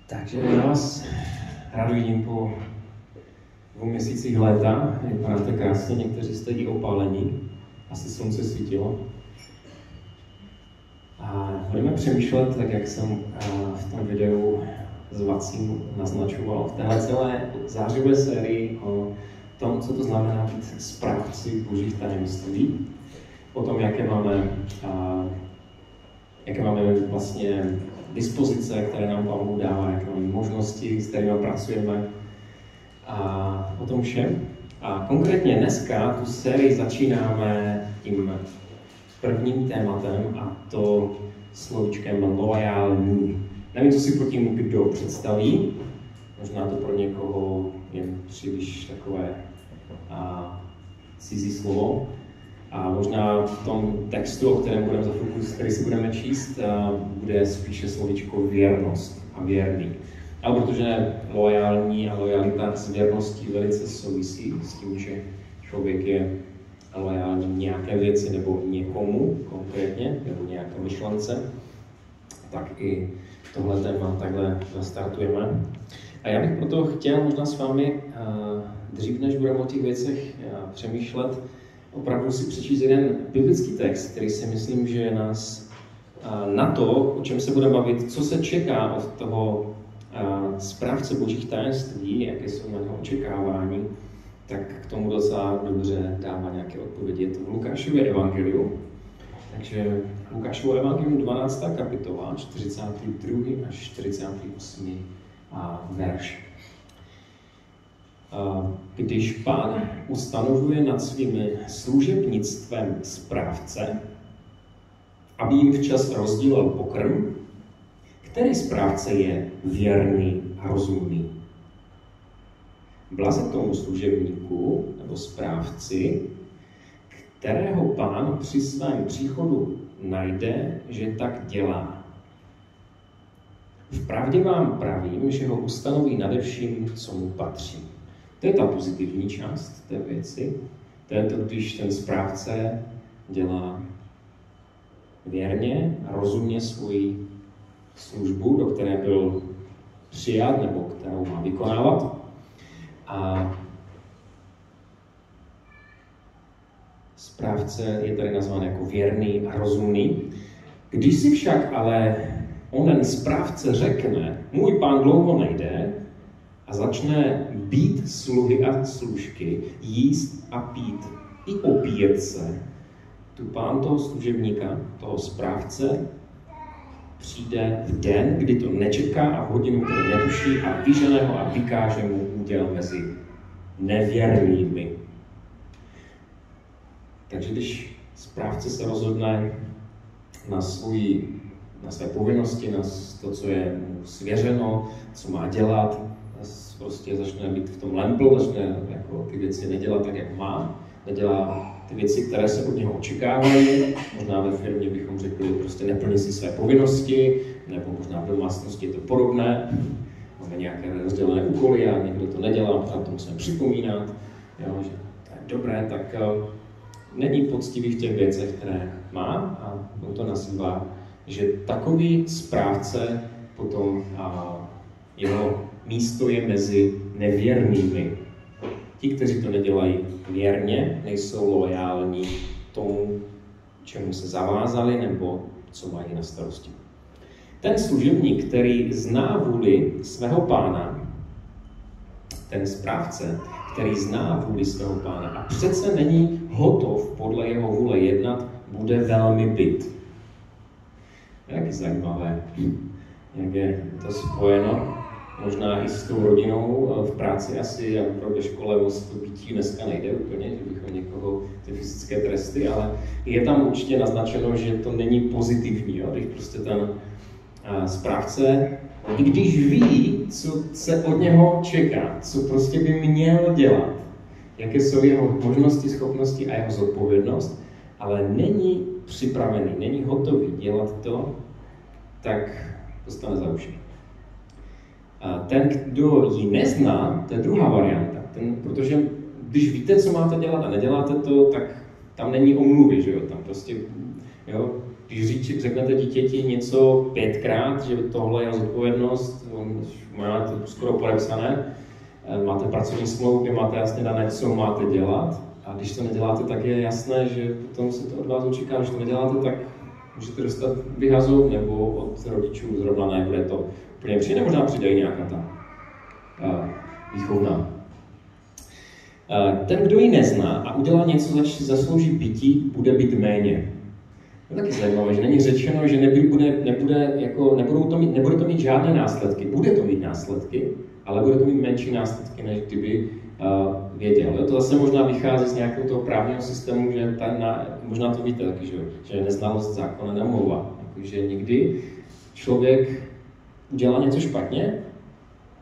Takže já vás rád vidím po 2 měsících léta. Vypadáte krásně, někteří jste i opálení. Asi slunce svítilo. A budeme přemýšlet, tak jak jsem v tom videu s Vacím naznačoval, v téhle celé zářivé sérii o tom, co to znamená být správci božích tajemství, o tom, jaké máme vlastně dispozice, které nám Pán Bůh dává, jaké máme možnosti, s kterými pracujeme a o tom všem. A konkrétně dneska tu sérii začínáme tím prvním tématem a to slovíčkem loajální. Nevím, co si pod tím kdo představí, možná to pro někoho je příliš takové cizí slovo. A možná v tom textu, o kterém budeme za chvilku, který si budeme číst, bude spíše slovíčko věrnost a věrný. Ale protože loajální a lojalita s věrností velice souvisí s tím, že člověk je loajální nějaké věci nebo někomu konkrétně, nebo nějaké myšlence, tak i tohle téma takhle zastartujeme. A já bych proto chtěl možná s vámi, dřív než budeme o těch věcech přemýšlet, opravdu si přečíst jeden biblický text, který si myslím, že nás na to, o čem se budeme bavit, co se čeká od toho správce božích tajemství, jaké jsou na něho očekávání, tak k tomu docela dobře dává nějaké odpovědi. Je to v Lukášově evangeliu. Takže Lukášovo evangelium 12. kapitola, 42. až 48. verš. Když Pán ustanovuje nad svým služebnictvem správce, aby jim včas rozdílel pokrm, který správce je věrný a rozumný? Blaze tomu služebníku nebo správci, kterého Pán při svém příchodu najde, že tak dělá. Vpravdě vám pravím, že ho ustanoví nade vším, co mu patří. To je ta pozitivní část té věci. To je to, když ten správce dělá věrně a rozumně svoji službu, do které byl přijat nebo kterou má vykonávat. A správce je tady nazván jako věrný a rozumný. Když si však ale onen správce řekne, můj pán dlouho nejde, a začne být sluhy a služky, jíst a pít, i opíjet se, tu pán toho služebníka, toho správce, přijde v den, kdy to nečeká a v hodinu, kterou netuší a vyžene ho a vykáže mu úděl mezi nevěrnými. Takže když správce se rozhodne na své povinnosti, na to, co je mu svěřeno, co má dělat, prostě začne být v tom lempl, začne jako ty věci nedělat tak, jak má, nedělá ty věci, které se od něho očekávají, možná ve firmě bychom řekli, prostě neplní si své povinnosti, nebo možná v domácnosti je to podobné, máme nějaké rozdělené úkoly a někdo to nedělá, pořád to musíme připomínat, jo, že to je dobré, tak není poctivý v těch věcech, které má a on to nazývá, že takový správce potom jeho místo je mezi nevěrnými. Ti, kteří to nedělají věrně, nejsou loajální tomu, čemu se zavázali nebo co mají na starosti. Ten služebník, který zná vůli svého pána, ten správce, který zná vůli svého pána a přece není hotov podle jeho vůle jednat, bude velmi bit. Jak zajímavé, jak je to spojeno. Možná i s tou rodinou v práci asi, a ve škole moc to bytí dneska nejde úplně, že bychom někoho ty fyzické tresty, ale je tam určitě naznačeno, že to není pozitivní, jo? Když prostě ten správce, i když ví, co se od něho čeká, co prostě by měl dělat, jaké jsou jeho možnosti, schopnosti a jeho zodpovědnost, ale není připravený, není hotový dělat to, tak dostane za uši. Ten, kdo ji nezná, to je druhá varianta. Protože když víte, co máte dělat a neděláte to, tak tam není omluvy, že jo? Tam prostě, jo, Když řeknete dítěti něco 5krát, že tohle je zodpovědnost, máte to skoro podepsané, máte pracovní smlouvu, kde máte jasně dané, co máte dělat, a když to neděláte, tak je jasné, že potom se to od vás očeká, když to neděláte, tak můžete dostat vyhazov nebo od rodičů zrovna nebude to úplně přijde, možná přidají nějaká ta výchovná. Ten, kdo ji nezná a udělá něco, za co zaslouží bití, bude být méně. To je taky zajímavé, že není řečeno, že nebude to mít žádné následky. Bude to mít následky, ale bude to mít menší následky, než kdyby věděl. To zase možná vychází z nějakého toho právního systému, že možná to víte taky, že neznalost zákona neomlouvá. Že někdy člověk udělá něco špatně,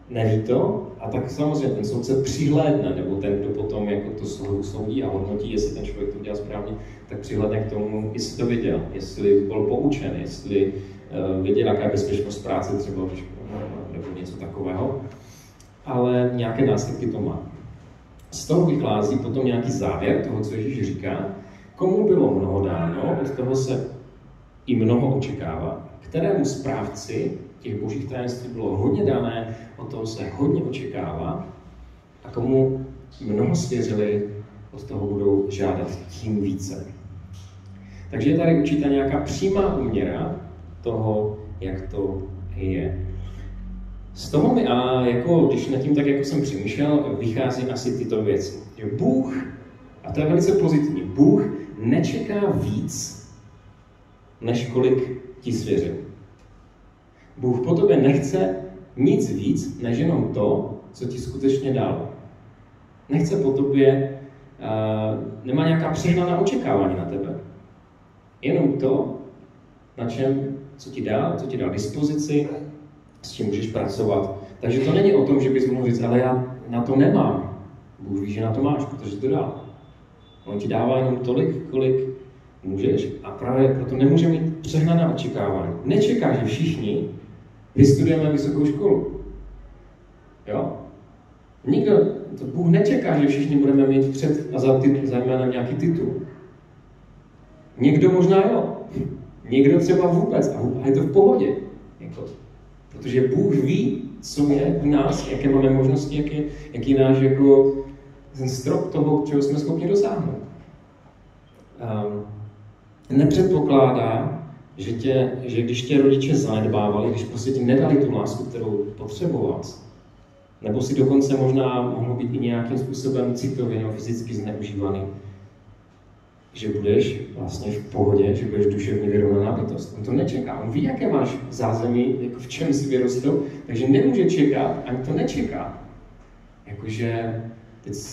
neví to, a tak samozřejmě ten soudce přihlédne, nebo ten, kdo potom jako to usoudí a hodnotí, jestli ten člověk to udělal správně, tak přihlédne k tomu, jestli to věděl, jestli byl poučen, jestli věděl, jaká je bezpečnost práce třeba, nebo něco takového. Ale nějaké následky to má. Z toho vychází potom nějaký závěr toho, co Ježíš říká. Komu bylo mnoho dáno, od toho se i mnoho očekává. Kterému správci těch božích tajemství bylo hodně dané, od toho se hodně očekává. A komu mnoho svěřili, od toho budou žádat tím více. Takže je tady určitá nějaká přímá úměra toho, jak to je. Z toho mi, a jako, když nad tím tak, jako jsem přemýšlel, vychází asi tyto věci. Že Bůh, a to je velice pozitivní, Bůh nečeká víc, než kolik ti svěřil. Bůh po tobě nechce nic víc, než jenom to, co ti skutečně dal. Nechce po tobě, nemá nějaká přehnaná očekávání na tebe. Jenom to, na čem, co ti dal dispozici, s čím můžeš pracovat. Takže to není o tom, že bys mohl říct, ale já na to nemám. Bůh ví, že na to máš, protože to dal. On ti dává jenom tolik, kolik můžeš, a právě proto nemůže mít přehnané očekávání. Nečeká, že všichni vystudujeme vysokou školu. Jo? Bůh nečeká, že všichni budeme mít před a za jménem nějaký titul. Někdo možná jo. Někdo třeba vůbec. A je to v pohodě. Protože Bůh ví, co je v nás, jaké máme možnosti, jaký je náš jako ten strop toho, čeho jsme schopni dosáhnout. Nepředpokládá, že když tě rodiče zanedbávali, když prostě ti nedali tu lásku, kterou potřeboval, nebo si dokonce možná mohlo být i nějakým způsobem citově nebo fyzicky zneužívaný, že budeš vlastně v pohodě, že budeš duševně vyrovnaná bytost. On to nečeká. On ví, jaké máš zázemí, jako v čem jsi vyrostl, takže nemůže čekat, ani to nečeká. Jakože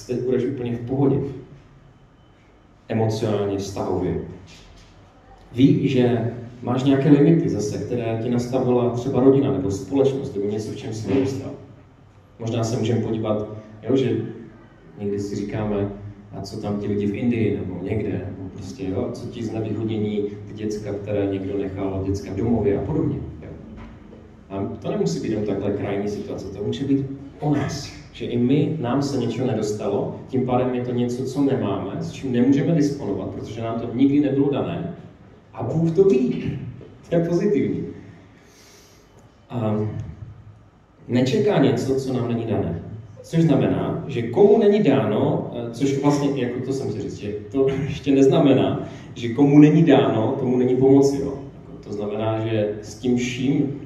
teď budeš úplně v pohodě. Emocionálně, vztahově. Ví, že máš nějaké limity zase, které ti nastavila třeba rodina nebo společnost, nebo něco, v čem jsi vyrostl. Možná se můžeme podívat, že někdy si říkáme, a co tam ti lidi v Indii, nebo někde, nebo prostě, co ti znevýhodnění ty děcka, které někdo nechal děcka v domově a podobně. Jo. A to nemusí být jen takhle krajní situace, to může být o nás. Že i nám se něčeho nedostalo, tím pádem je to něco, co nemáme, s čím nemůžeme disponovat, protože nám to nikdy nebylo dané. A Bůh to ví. To je pozitivní. A nečeká něco, co nám není dané. Což znamená, že komu není dáno, což vlastně, jako to jsem si říct, že to ještě neznamená, že komu není dáno, tomu není pomoci. Jo. To znamená, že s tím vším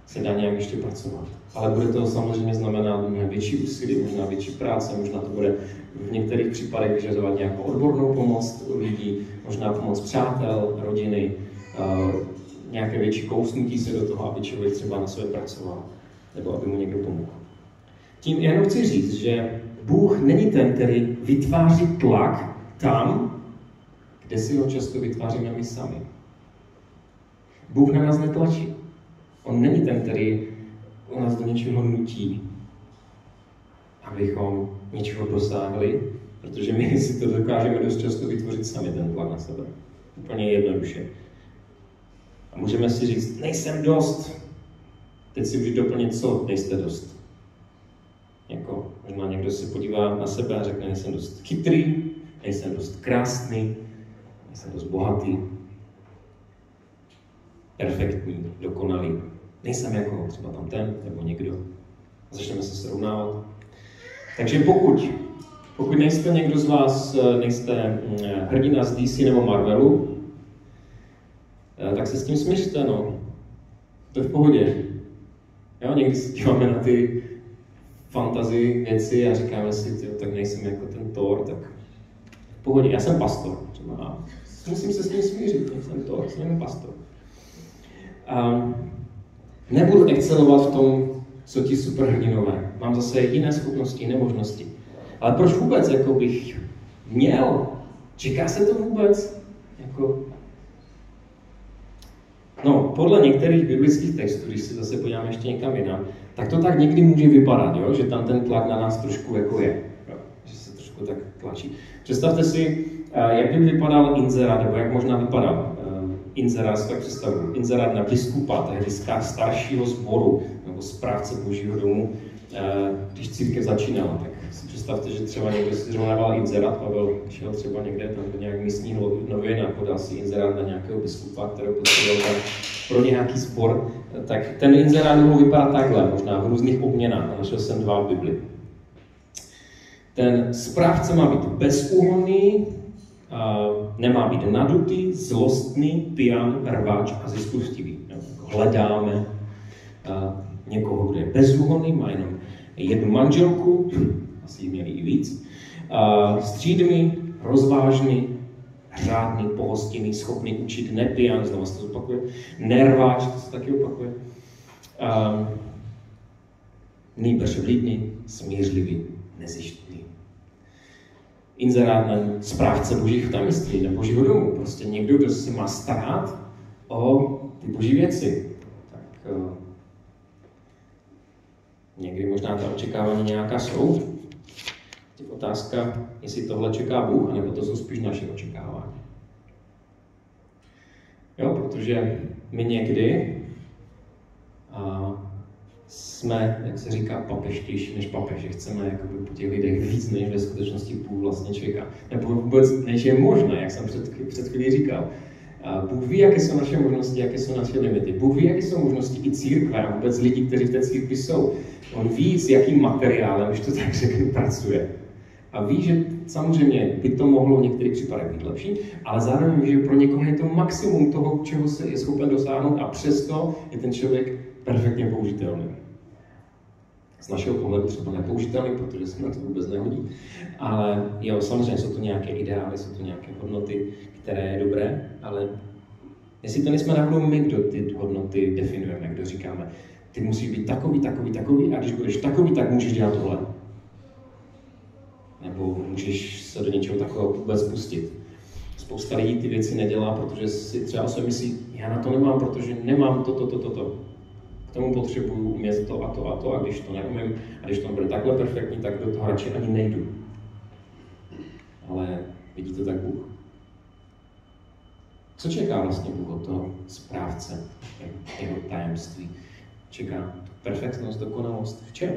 se dá nějak ještě pracovat. Ale bude to samozřejmě znamenat větší úsilí, možná větší práce, možná to bude v některých případech vyžadovat nějakou odbornou pomoc lidí, možná pomoc přátel, rodiny, nějaké větší kousnutí se do toho, aby člověk třeba na sobě pracoval, nebo aby mu někdo pomohl. Tím jenom chci říct, že Bůh není ten, který vytváří tlak tam, kde si ho často vytváříme my sami. Bůh na nás netlačí. On není ten, který u nás do něčeho nutí, abychom něčeho dosáhli, protože my si to dokážeme dost často vytvořit sami, ten tlak na sebe. Úplně jednoduše. A můžeme si říct, nejsem dost. Teď si můžu doplnit, co nejste dost. Jako, možná někdo se podívá na sebe a řekne, nejsem dost chytrý, nejsem dost krásný, nejsem dost bohatý. perfektní, dokonalý. Nejsem jako třeba tam ten nebo někdo. Začneme se srovnávat. Takže pokud nejste někdo z vás, nejste hrdina z DC nebo Marvelu, tak se s tím smiřte, no. To je v pohodě. Jo, někdy se díváme na ty fantasy věci a říkáme si, tak nejsem jako ten Thor, tak v pohodě. Já jsem pastor, třeba. Musím se s tím smířit, jsem Thor, jsem pastor. Nebudu excelovat v tom, co ti superhrdinové. Mám zase jiné schopnosti, jiné možnosti. Ale proč vůbec jako bych měl? Čeká se to vůbec? Jako... No, podle některých biblických textů, když se zase podíváme ještě někam jinam, tak to tak někdy může vypadat, jo? Že tam ten tlak na nás trošku jako je. Jo? Že se trošku tak tlačí. Představte si, jak by vypadal inzerát, nebo jak možná vypadal inzerát, si tak představuji. Inzerát na biskupa, tehdy staršího sboru, nebo správce Božího domu, když církev začínala. Tak si představte, že třeba někdo si zrovnával inzerát, Pavel šel třeba někde tam do nějak místního novin a podal si inzerát na nějakého biskupa, kterého potřeboval pro nějaký sbor. Tak ten inzerát mohl vypadat takhle, možná v různých obměnách. Našel jsem 2 v Bibli. Ten správce má být bezúhonný, nemá být nadutý, zlostný, pijan, rváč a ziskostivý. Hledáme někoho, kdo je bezúhonný, má jenom jednu manželku, asi jí měli i víc, střídmý, rozvážný, řádný, pohostinný, schopný učit, nepijan, znovu se to opakuje, nerváč, to se taky opakuje, nýbrž vlídný, smířlivý, nezištný. Inzerát na správce božích tajemství, nebo Božího domu. Prostě někdo, kdo se má starat o ty boží věci. Tak někdy možná ta očekávání nějaká jsou. Teď otázka, jestli tohle čeká Bůh, nebo to jsou spíš naše očekávání. Jo, protože my někdy jsme, jak se říká, papeštější než papež, že chceme jakoby po těch lidech víc, než ve skutečnosti Bůh vlastně čeká. Nebo vůbec, než je možné, jak jsem před chvílí říkal. Bůh ví, jaké jsou naše možnosti, jaké jsou naše limity. Bůh ví, jaké jsou možnosti i církve a vůbec lidí, kteří v té církvi jsou. On ví, s jakým materiálem, když to tak řeknu, pracuje. A ví, že samozřejmě by to mohlo v některých případech být lepší, ale zároveň ví, že pro někoho je to maximum toho, čeho se je schopen dosáhnout a přesto je ten člověk perfektně použitelný. Z našeho pohledu třeba nepoužitelný, protože se na to vůbec nehodí. Ale jo, samozřejmě jsou to nějaké ideály, jsou to nějaké hodnoty, které je dobré, ale jestli to nejsme náhodou my, kdo ty hodnoty definujeme, kdo říkáme, ty musíš být takový, a když budeš takový, tak můžeš dělat tohle. Nebo můžeš se do něčeho takového vůbec pustit. Spousta lidí ty věci nedělá, protože si třeba se myslí, já na to nemám, protože nemám to. K tomu potřebuju umět to a když to neumím, a když to bude takhle perfektní, tak do toho radši ani nejdu. Ale vidí to tak Bůh. Co čeká vlastně Bůh od toho správce jeho tajemství? Čeká perfektnost, dokonalost v čem?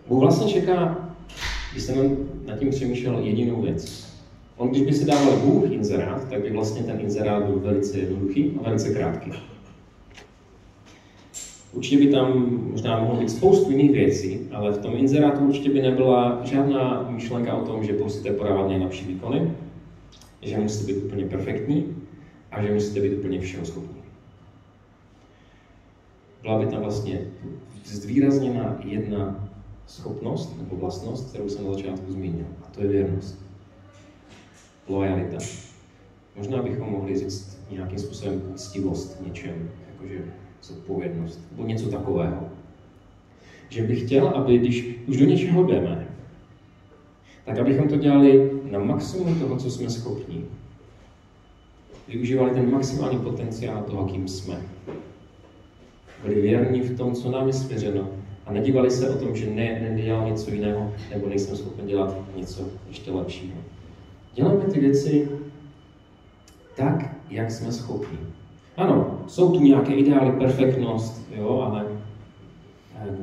Bůh vlastně čeká, když jsem nad tím přemýšlel, jedinou věc. On, když by si dával Bůh inzerát, tak by vlastně ten inzerát byl velice jednoduchý a velice krátký. Určitě by tam možná mohlo být spoustu jiných věcí, ale v tom inzerátu určitě by nebyla žádná myšlenka o tom, že musíte podávat nejlepší výkony, že musíte být úplně perfektní a že musíte být úplně všeho schopní. Byla by tam vlastně zvýrazněna jedna schopnost nebo vlastnost, kterou jsem na začátku zmínil, a to je věrnost. Lojalita. Možná bychom mohli říct nějakým způsobem úctivost v něčem, jakože zodpovědnost, nebo něco takového. Že bych chtěl, aby když už do něčeho jdeme, tak abychom to dělali na maximum toho, co jsme schopni. Využívali ten maximální potenciál toho, kým jsme. Byli věrní v tom, co nám je svěřeno a nedívali se o tom, že nedělám něco jiného, nebo nejsem schopen dělat něco ještě lepšího. Děláme ty věci tak, jak jsme schopni. Ano, jsou tu nějaké ideály, perfektnost, jo, ale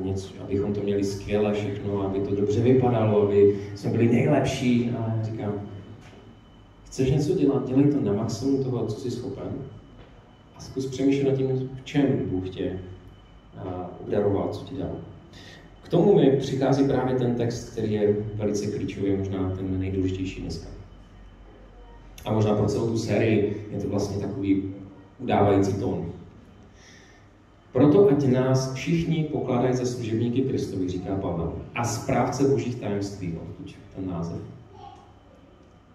něco, abychom to měli skvěle všechno, aby to dobře vypadalo, aby jsme byli nejlepší. A já říkám, chceš něco dělat, dělej to na maximum toho, co jsi schopen. A zkus přemýšlet nad tím, v čem Bůh tě obdaroval, co ti dal. K tomu mi přichází právě ten text, který je velice klíčový, možná ten nejdůležitější dneska. A možná pro celou tu sérii je to vlastně takový udávající tón. Proto ať nás všichni pokládají za služebníky Kristovi, říká Pavel, a správce božích tajemství, odkud ten název.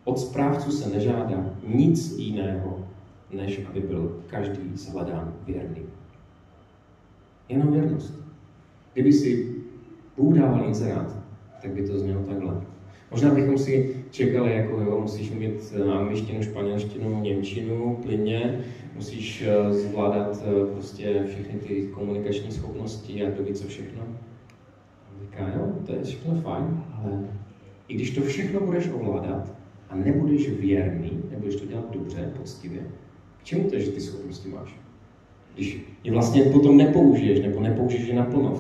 Od správců se nežádá nic jiného, než aby byl každý shledán věrný. Jenom věrnost. Kdyby si Bůh dával inzerát, tak by to znělo takhle. Možná bychom si čekali, jako jo, musíš mít angličtinu, španělštinu, němčinu, plynně, musíš zvládat prostě všechny ty komunikační schopnosti a kdo ví co všechno. A říká, jo, to je všechno fajn, ale i když to všechno budeš ovládat a nebudeš věrný, nebudeš to dělat dobře, poctivě, k čemu to, že ty schopnosti máš? Když je vlastně potom nepoužiješ, nebo nepoužiješ je naplno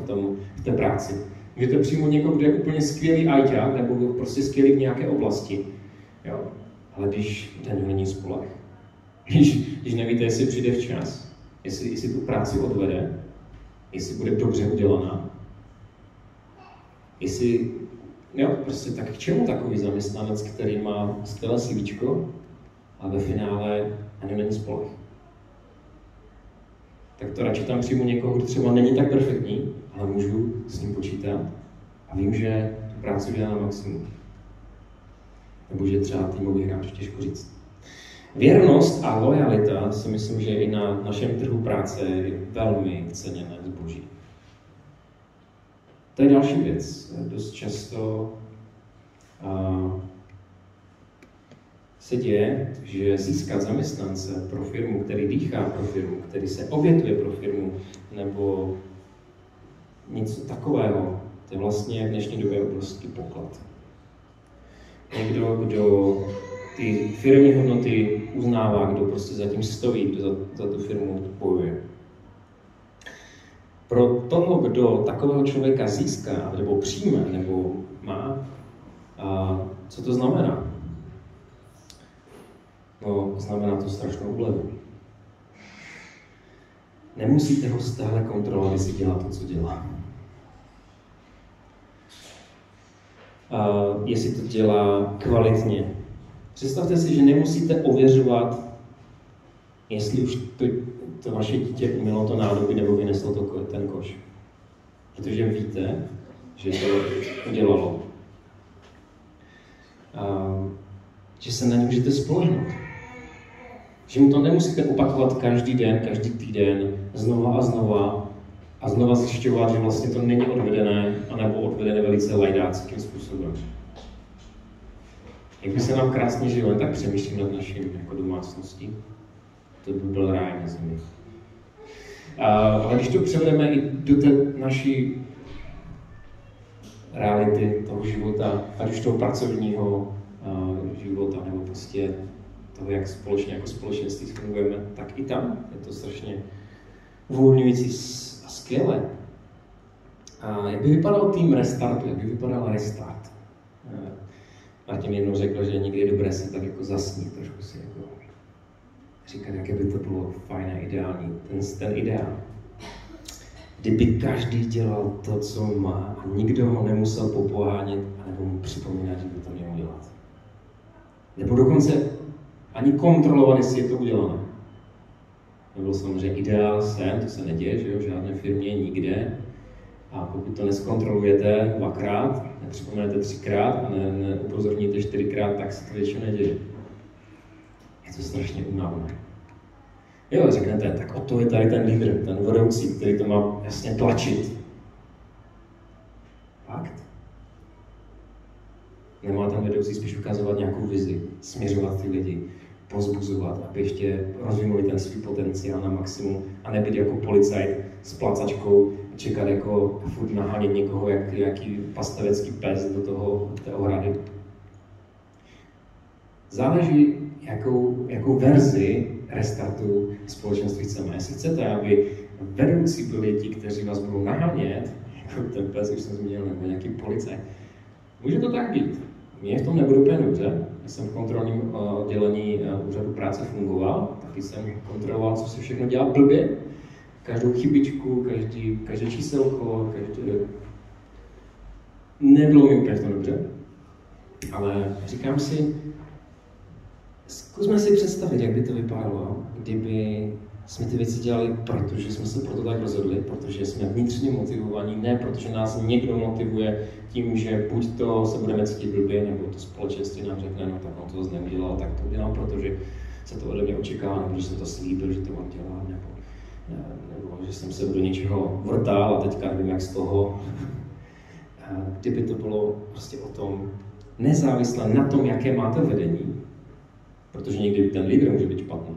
v té práci. Můžete přijmout někoho, kdo je úplně skvělý ajťák, nebo prostě skvělý v nějaké oblasti. Jo. Ale když ten není spoleh, když nevíte, jestli přijde včas, jestli tu práci odvede, jestli bude dobře udělaná, jestli, jo, prostě tak k čemu takový zaměstnanec, který má skvělé CVčko a ve finále ani není spoleh. Tak to radši tam přijmu někoho, kdo třeba není tak perfektní, ale můžu s ním počítat a vím, že tu práci udělá na maximum. Nebo že třeba týmový hráč, těžko říct. Věrnost a lojalita si myslím, že i na našem trhu práce je velmi ceněné zboží. To je další věc. Dost často se děje, že získat zaměstnance pro firmu, který dýchá pro firmu, který se obětuje pro firmu, nebo něco takového, to je vlastně v dnešní době obrovský poklad. Někdo, kdo ty firmní hodnoty uznává, kdo prostě zatím stojí, kdo za tu firmu bojuje. Pro toho, kdo takového člověka získá, nebo přijme, nebo má, co to znamená? No, znamená to strašnou úlevu. Nemusíte ho stále kontrolovat, jestli dělá to, co dělá. Jestli to dělá kvalitně. Představte si, že nemusíte ověřovat, jestli už to vaše dítě umělo to nádobí nebo vyneslo ten koš. Protože víte, že to udělalo. Že se na ně můžete spolehnout. Že mu to nemusíte opakovat každý den, každý týden, znova a znova zjišťovat, že vlastně to není odvedené, anebo odvedené velice lajdáckým způsobem. Jak by se nám krásně žilo, tak přemýšlím nad naším jako domácností. To by byl ráj na zemi. Ale když to převedeme i do té naší reality toho života, ať už toho pracovního života, nebo prostě toho, jak společně jako společenství fungujeme, tak i tam je to strašně uvolňující a skvělé. A jak by vypadal tým restartu, jak by vypadal restart? Martin jednou řekl, že někdy je dobré se tak jako zasnít, trošku si jako říkat, jaké by to bylo fajné, ideální, ten ideál. Kdyby každý dělal to, co má a nikdo ho nemusel popohánět anebo mu připomínat, že by to měl dělat. Nebo dokonce ani kontrolovat, jestli je to udělané. To byl samozřejmě ideál sen, to se neděje, že jo, v žádné firmě, nikde. A pokud to neskontrolujete dvakrát, nepřipomenete 3krát a neupozorníte 4krát, tak se to většinou neděje. Je to strašně unavné. Jo, řeknete, tak o to je tady ten lídr, ten vedoucí, který to má jasně tlačit. Fakt? Nemá ten vedoucí spíš ukazovat nějakou vizi, směřovat ty lidi, pozbuzovat, aby ještě rozvinuli ten svůj potenciál na maximum a nebyt jako policajt s placačkou, čekat jako furt nahánět někoho, jak jaký pastavecký pes do té ohrady. Záleží, jakou verzi restartu společenství chceme. Jestli chcete, aby vedoucí byli ti, kteří vás budou nahánět, jako ten pes, už jsem zmínil, nebo nějaký policajt. Může to tak být. Mně v tom nebude úplně dobře. Já jsem v kontrolním oddělení úřadu práce fungoval, taky jsem kontroloval, co se všechno dělá blbě. Každou chybičku, každé číselko, Nebylo mi úplně v tom dobře. Ale říkám si, zkusme si představit, jak by to vypadalo, kdyby jsme ty věci dělali, protože jsme se proto tak rozhodli, protože jsme vnitřně motivovaní, ne protože nás někdo motivuje tím, že buď to se budeme cítit blbě, nebo to společenství nám řekne, no tak on to zase neudělal, tak to udělám, protože se to ode mě očekává, nebo že jsem to slíbil, že to mám dělat, nebo že jsem se do něčeho vrtal a teďka nevím, jak z toho. Kdyby to bylo prostě o tom, nezávisle na tom, jaké máte vedení, protože někdy ten lídr může být špatný,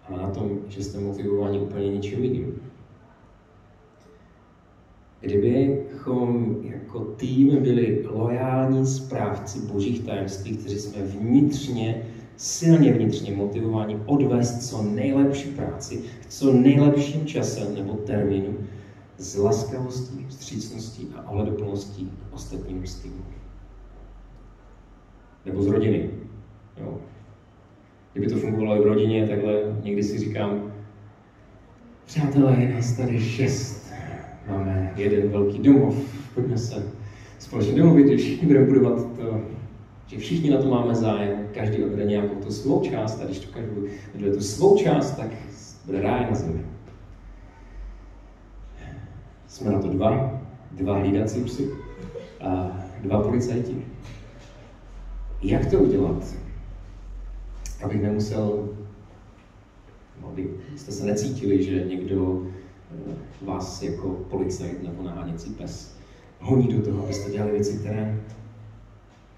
ale na tom, že jste motivováni úplně něčím jiným. Kdybychom jako tým byli lojální správci božích tajemství, kteří jsme silně vnitřně motivováni odvést co nejlepší práci, v co nejlepším čase nebo termínu, s laskavostí, vstřícností a ohleduplností k ostatním z týmu. Nebo z rodiny. Jo. Kdyby to fungovalo i v rodině, takhle někdy si říkám, přátelé, je nás tady 6. Máme jeden velký domov, pojďme se společně domluvit, že všichni budeme budovat to, že všichni na to máme zájem, každý odvede nějakou tu svou část, a když to každý odvede tu svou část, tak bude ráj na zemi. Jsme na to dva hlídací psy a 2 policajti. Jak to udělat, abych nemusel, abyste se necítili, že někdo vás jako policajt nebo naháněcí pes honí do toho, abyste dělali věci, které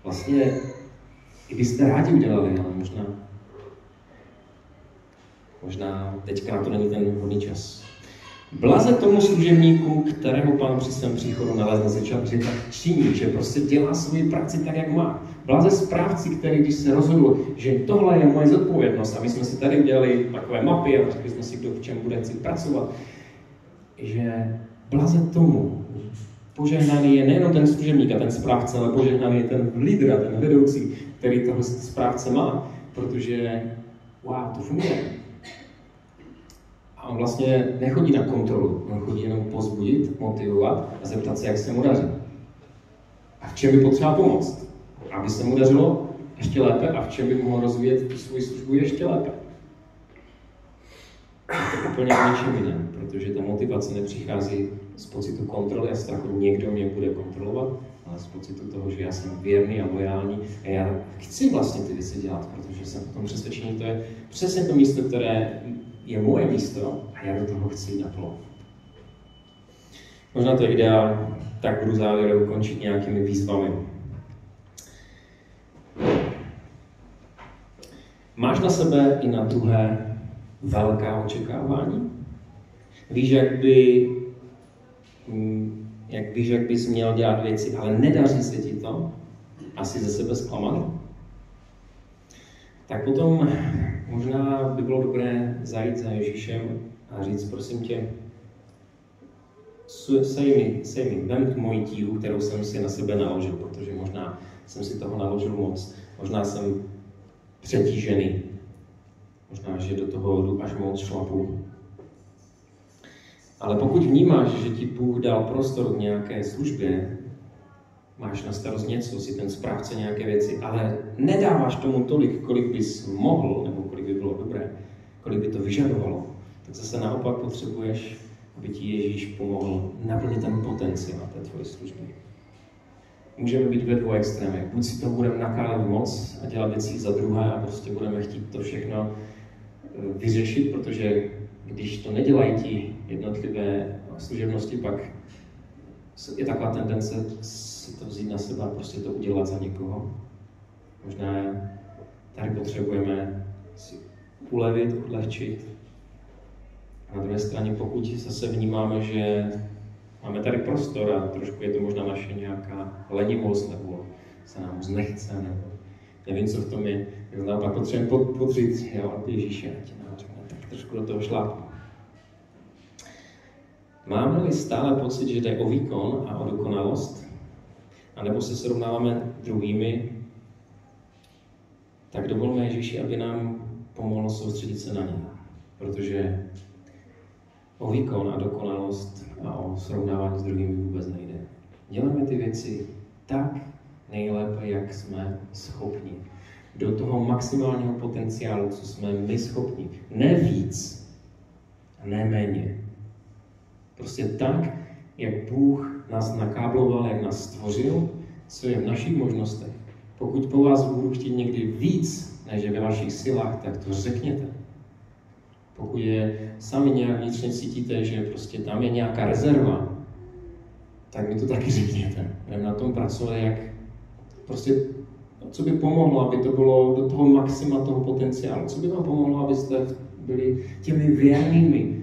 vlastně i byste rádi udělali, ale možná teďka na to není ten vhodný čas. Blaze tomu služebníku, kterého Pán při svém příchodu nalezne, že tak činí, že prostě dělá svoji práci tak, jak má. Blaze správci, který, když se rozhodl, že tohle je moje zodpovědnost, a my jsme si tady udělali takové mapy a řekli jsme si, kdo v čem bude chci pracovat, že blaze tomu, požehnaný je nejenom ten služebník a ten správce, ale požehnaný je ten lídr a ten vedoucí, který toho správce má, protože to funguje. A on vlastně nechodí na kontrolu, on chodí jenom pozbudit, motivovat a zeptat se, jak se mu daří. A v čem by potřeba pomoct, aby se mu dařilo ještě lépe a v čem by mohl rozvíjet tu svou službu ještě lépe. Je to úplně o něčem jiném, protože ta motivace nepřichází z pocitu kontroly a strachu, někdo mě bude kontrolovat, ale z pocitu toho, že já jsem věrný a lojální a já chci vlastně ty věci dělat, protože jsem v tom přesvědčení, to je přesně to místo, které je moje místo a já do toho chci jít naplno. Možná to je ideál, tak budu závěrem ukončit nějakými výzvami. Máš na sebe i na druhé velká očekávání? Víš, jak bys měl dělat věci, ale nedaří se ti to? Asi ze sebe zklamaný? Tak potom možná by bylo dobré zajít za Ježíšem a říct, prosím tě, sej mi, vem tu moji tíhu, kterou jsem si na sebe naložil, protože možná jsem si toho naložil moc, možná jsem přetížený, možná, že do toho jdu až moc šlapu. Ale pokud vnímáš, že ti Bůh dal prostor v nějaké službě, máš na starost něco, si ten správce nějaké věci, ale nedáváš tomu tolik, kolik bys mohl, nebo kolik by bylo dobré, kolik by to vyžadovalo, tak zase naopak potřebuješ, aby ti Ježíš pomohl naplnit ten potenciál té tvoje služby. Můžeme být ve 2 extrémech. Buď si to budeme nakládat moc a dělat věci za druhé a prostě budeme chtít to všechno vyřešit, protože když to nedělají ti jednotlivé služebnosti, pak je taková tendence si to vzít na sebe a prostě to udělat za někoho. Možná tady potřebujeme si ulevit, odlehčit. A na druhé straně, pokud zase vnímáme, že máme tady prostor a trošku je to možná naše nějaká lenivost, nebo se nám moc nechce, nebo nevím, co v tom je, tak naopak potřebujeme podřít Ježíše, ať nám řekne, tak trošku do toho šlápnu. Máme-li stále pocit, že jde o výkon a o dokonalost, anebo se srovnáváme druhými, tak dovolme Ježíši, aby nám pomohlo soustředit se na něj. Protože o výkon a dokonalost a o srovnávání s druhými vůbec nejde. Děláme ty věci tak nejlépe, jak jsme schopni. Do toho maximálního potenciálu, co jsme my schopni. Ne víc a ne méně. Prostě tak, jak Bůh nás nakábloval, jak nás stvořil, co je v našich možnostech. Pokud po vás budu chtít někdy víc, než je ve vašich silách, tak to řekněte. Pokud je sami nějak vnitřně cítíte, že prostě tam je nějaká rezerva, tak mi to taky řekněte. Budeme na tom pracovat, jak prostě, co by pomohlo, aby to bylo do toho maxima toho potenciálu. Co by vám pomohlo, abyste byli těmi věrnými,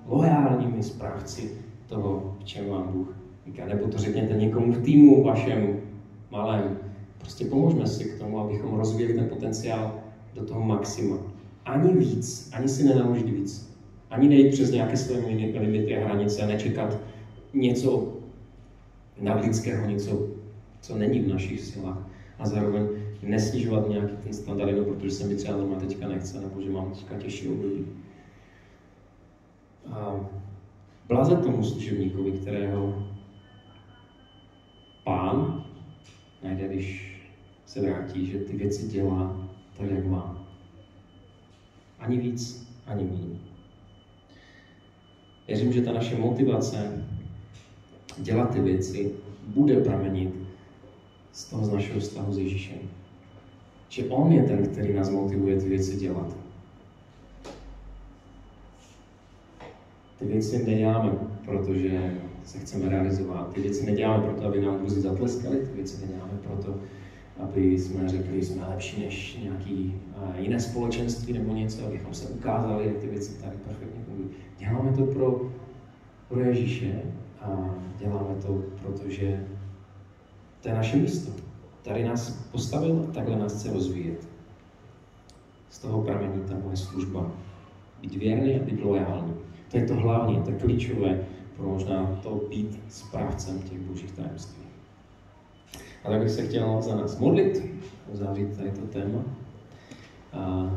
loajálními správci toho, v čem vám Bůh říká. Nebo to řekněte někomu v týmu vašem malém. Prostě pomožme si k tomu, abychom rozvíjeli ten potenciál do toho maxima. Ani víc, ani si nenaložit víc. Ani nejít přes nějaké své limity a hranice a nečekat něco nadlidského, něco, co není v našich silách. A zároveň nesnižovat nějaký ten standard, no, protože se mi třeba doma teďka nechce, nebo že mám teďka těžší období. A blaze tomu služebníkovi, kterého Pán najde, když se vrátí, že ty věci dělá tak, jak má. Ani víc, ani méně. Věřím, že ta naše motivace dělat ty věci bude pramenit z toho z našeho vztahu s Ježíšem. Že on je ten, který nás motivuje ty věci dělat. Ty věci neděláme, protože se chceme realizovat. Ty věci neděláme proto, aby nám druzí zatleskali. Ty věci neděláme proto, aby jsme řekli, že jsme lepší než nějaké jiné společenství nebo něco, abychom se ukázali, jak ty věci tady perfektně fungují. Děláme to pro Ježíše a děláme to, protože to je naše místo. Tady nás postavil a takhle nás chce rozvíjet. Z toho pramení ta moje služba. Být věrný a být loajální. To je to hlavní, to je klíčové pro možná to být správcem těch božích tajemství. A tak bych se chtěl za nás modlit, uzavřít tady to téma. A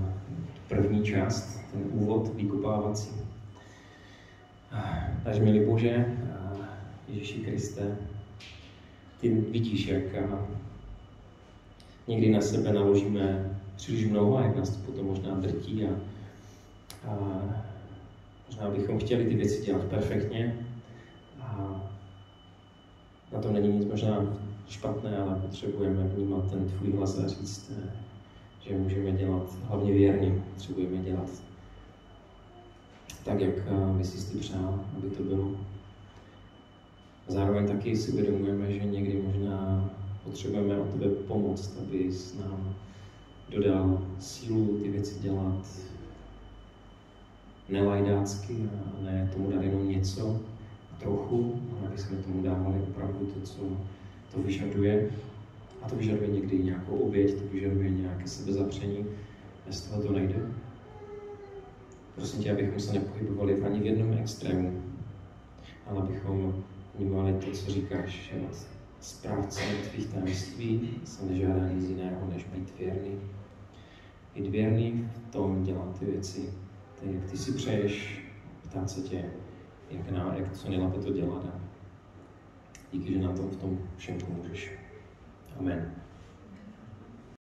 první část, ten úvod vykopávací. Náš milý Bože, Ježíši Kriste, ty vidíš, jak někdy na sebe naložíme příliš mnoho, jak nás to potom možná drtí a možná bychom chtěli ty věci dělat perfektně a na tom není nic možná špatné, ale potřebujeme vnímat ten tvůj hlas a říct, že můžeme dělat hlavně věrně, potřebujeme dělat tak, jak by si ty přál, aby to bylo. Zároveň taky si uvědomujeme, že někdy možná potřebujeme od tebe pomoct, abys nám dodal sílu ty věci dělat nelajdácky a ne tomu dát jenom něco, trochu, ale aby jsme tomu dávali opravdu to, co to vyžaduje. A to vyžaduje někdy nějakou oběť, to vyžaduje nějaké sebezapření, bez toho to nejde. Prosím tě, abychom se nepohybovali ani v jednom extrému, ale abychom vnímali to, co říkáš, že správcem tvých tajemství se nežádá nic jiného, než být věrný. Být věrný v tom dělat ty věci, jak ty si přeješ, ptát se tě, jak co nejlépe to dělat. A díky, že nám to v tom všem pomůžeš. Amen.